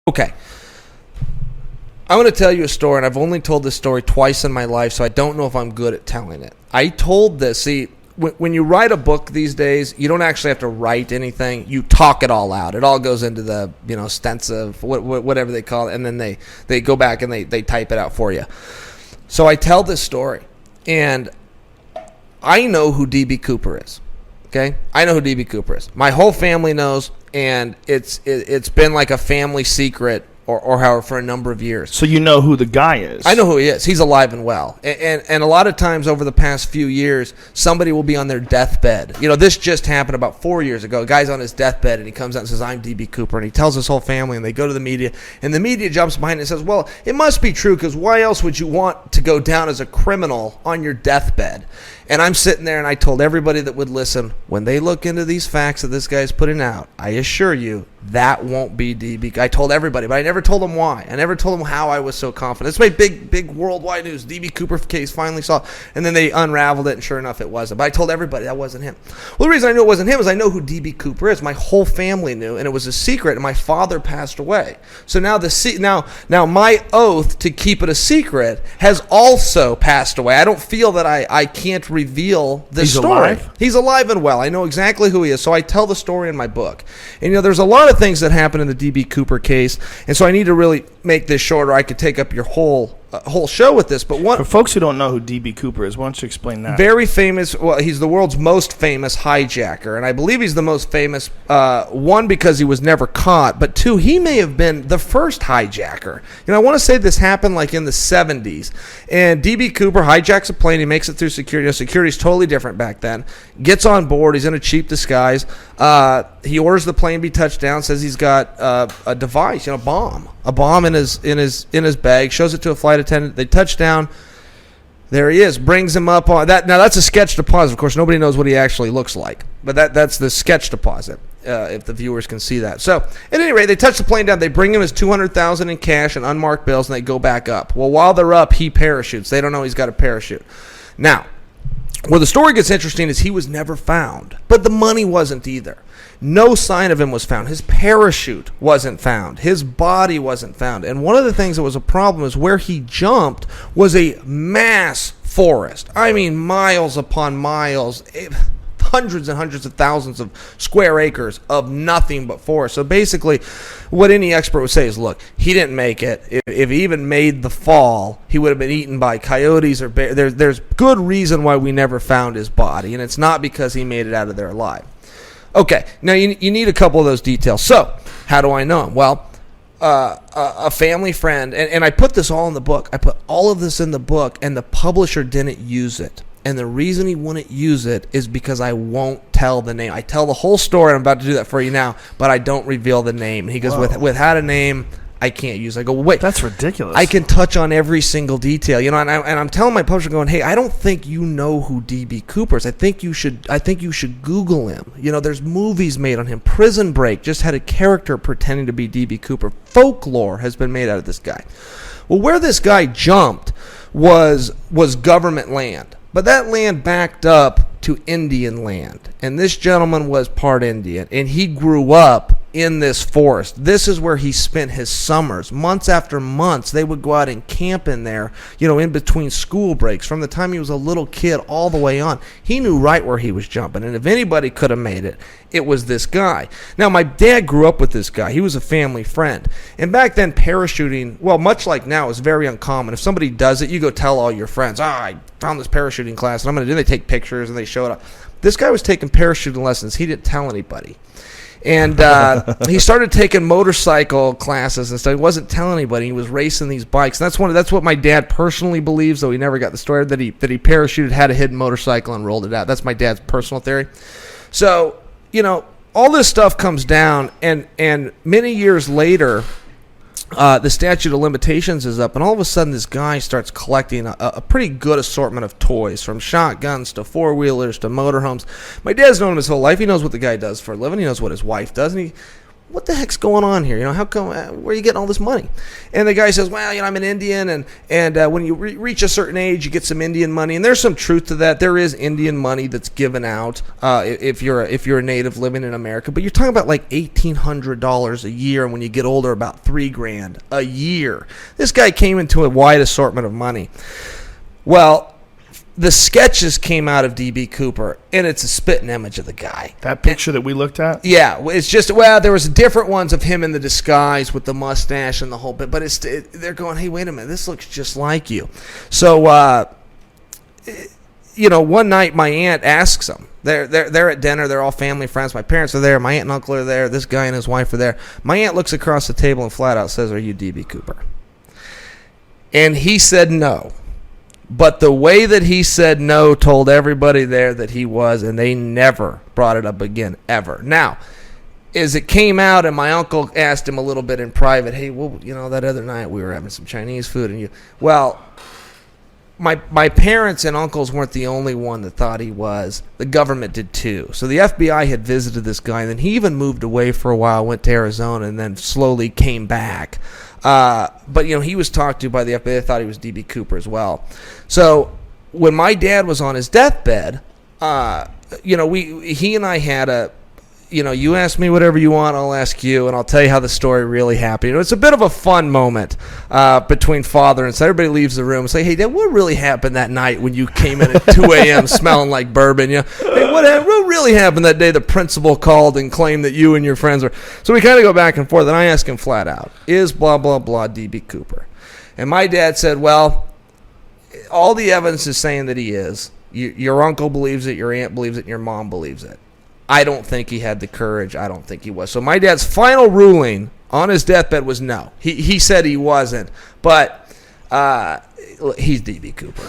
Okay. I'm going to tell you a story, and I've only told this story twice in my life, so I don't know if I'm good at telling it. I told this. See, when you write a book these days, you don't actually have to write anything. You talk it all out. It all goes into the, stenciv, whatever they call it, and then they go back and they type it out for you. So I tell this story, and I know who D.B. Cooper is. Okay? I know who D.B. Cooper is. My whole family knows, and it's been like a family secret or however for a number of years. So you know who the guy is. I know who he is. He's alive and well. And a lot of times over the past few years, somebody will be on their deathbed. This just happened about 4 years ago. A guy's on his deathbed, and he comes out and says, I'm D.B. Cooper. And he tells his whole family, and they go to the media. And the media jumps behind and says, well, it must be true, because why else would you want to go down as a criminal on your deathbed? And I'm sitting there, and I told everybody that would listen, when they look into these facts that this guy's putting out, I assure you, that won't be D.B. I told everybody, but I never told them why. I never told them how I was so confident. It's made big worldwide news. D.B. Cooper case finally saw, and then they unraveled it, and sure enough, it wasn't. But I told everybody that wasn't him. Well, the reason I knew it wasn't him is I know who D.B. Cooper is. My whole family knew, and it was a secret, and my father passed away. So now now my oath to keep it a secret has also passed away. I don't feel that I can't reveal this story. Alive? He's alive and well. I know exactly who he is, so I tell the story in my book. And there's a lot of things that happen in the D.B. Cooper case, and so I need to really make this shorter. I could take up your whole show with this, but for folks who don't know who D.B. Cooper is, why don't you explain that? Very famous. Well, he's the world's most famous hijacker, and I believe he's the most famous. One, because he was never caught, but two, he may have been the first hijacker. I want to say this happened like in the 70s, and D.B. Cooper hijacks a plane. He makes it through security. Security's totally different back then. Gets on board. He's in a cheap disguise. He orders the plane be touched down. Says he's got a device, a bomb in his bag. Shows it to a flight attendant. They touch down. There he is. Brings him up on that. Now that's a sketch deposit. Of course, nobody knows what he actually looks like, but that's the sketch deposit. If the viewers can see that. So at any rate, they touch the plane down. They bring him his $200,000 in cash and unmarked bills, and they go back up. Well, while they're up, he parachutes. They don't know he's got a parachute. Now, where the story gets interesting is he was never found, but the money wasn't either. No sign of him was found. His parachute wasn't found. His body wasn't found. And one of the things that was a problem is where he jumped was a mass forest. I mean, miles upon miles, hundreds and hundreds of thousands of square acres of nothing but forest. So basically, what any expert would say is, look, he didn't make it. If he even made the fall, he would have been eaten by coyotes or bears. There's good reason why we never found his body, and it's not because he made it out of there alive. Okay, now you need a couple of those details. So, how do I know him? Well, a family friend, and I put this all in the book. I put all of this in the book, and the publisher didn't use it. And the reason he wouldn't use it is because I won't tell the name. I tell the whole story. I'm about to do that for you now, but I don't reveal the name. And he goes, without a name, I can't use it. I go, wait. That's ridiculous. I can touch on every single detail. And I'm telling my publisher, going, hey, I don't think you know who D.B. Cooper is. I think you should Google him. There's movies made on him. Prison Break just had a character pretending to be D.B. Cooper. Folklore has been made out of this guy. Well, where this guy jumped was government land. But that land backed up to Indian land. And this gentleman was part Indian. And he grew up in this forest. This is where he spent his summers. Months after months, they would go out and camp in there, in between school breaks. From the time he was a little kid all the way on, he knew right where he was jumping. And if anybody could have made it, it was this guy. Now, my dad grew up with this guy. He was a family friend. And back then, parachuting, well, much like now, is very uncommon. If somebody does it, you go tell all your friends, I found this parachuting class, and I'm going to do it. They take pictures, and they show it up. This guy was taking parachuting lessons. He didn't tell anybody. And he started taking motorcycle classes and stuff. He wasn't telling anybody. He was racing these bikes. And that's what my dad personally believes, though he never got the story, that he parachuted, had a hidden motorcycle, and rolled it out. That's my dad's personal theory. So, all this stuff comes down, and many years later, the statute of limitations is up, and all of a sudden this guy starts collecting a pretty good assortment of toys, from shotguns to four-wheelers to motorhomes. My dad's known him his whole life. He knows what the guy does for a living. He knows what his wife does. And what the heck's going on here? You know, how come, where are you getting all this money? And the guy says, well, you know, I'm an Indian, and when you reach a certain age, you get some Indian money. And there's some truth to that. There is Indian money that's given out if you're a native living in America. But you're talking about like $1,800 a year, and when you get older, about $3,000 a year. This guy came into a wide assortment of money. Well, the sketches came out of D.B. Cooper, and it's a spitting image of the guy. That picture that we looked at? Yeah, it's just, well, there was different ones of him in the disguise with the mustache and the whole bit, but they're going, hey, wait a minute, this looks just like you. So, you know, one night my aunt asks him. They're at dinner. They're all family friends. My parents are there. My aunt and uncle are there. This guy and his wife are there. My aunt looks across the table and flat out says, are you D.B. Cooper? And he said no. But the way that he said no told everybody there that he was, and they never brought it up again, ever. Now, as it came out, and my uncle asked him a little bit in private, hey, well, you know, that other night we were having some Chinese food, and my parents and uncles weren't the only one that thought he was. The government did too. So the FBI had visited this guy, and then he even moved away for a while, went to Arizona, and then slowly came back. But, you know, he was talked to by the FBI. They thought he was D.B. Cooper as well. So when my dad was on his deathbed, you know, he and I had a, you know, you ask me whatever you want, I'll ask you, and I'll tell you how the story really happened. You know, it's a bit of a fun moment between father and son. Everybody leaves the room and say, hey, Dad, what really happened that night when you came in at 2 a.m. smelling like bourbon? You know, hey, what really happened that day the principal called and claimed that you and your friends were... So we kind of go back and forth, and I ask him flat out, is blah, blah, blah D.B. Cooper? And my dad said, well, all the evidence is saying that he is. Your uncle believes it, your aunt believes it, and your mom believes it. I don't think he had the courage. I don't think he was. So my dad's final ruling on his deathbed was no. He said he wasn't, but he's D.B. Cooper.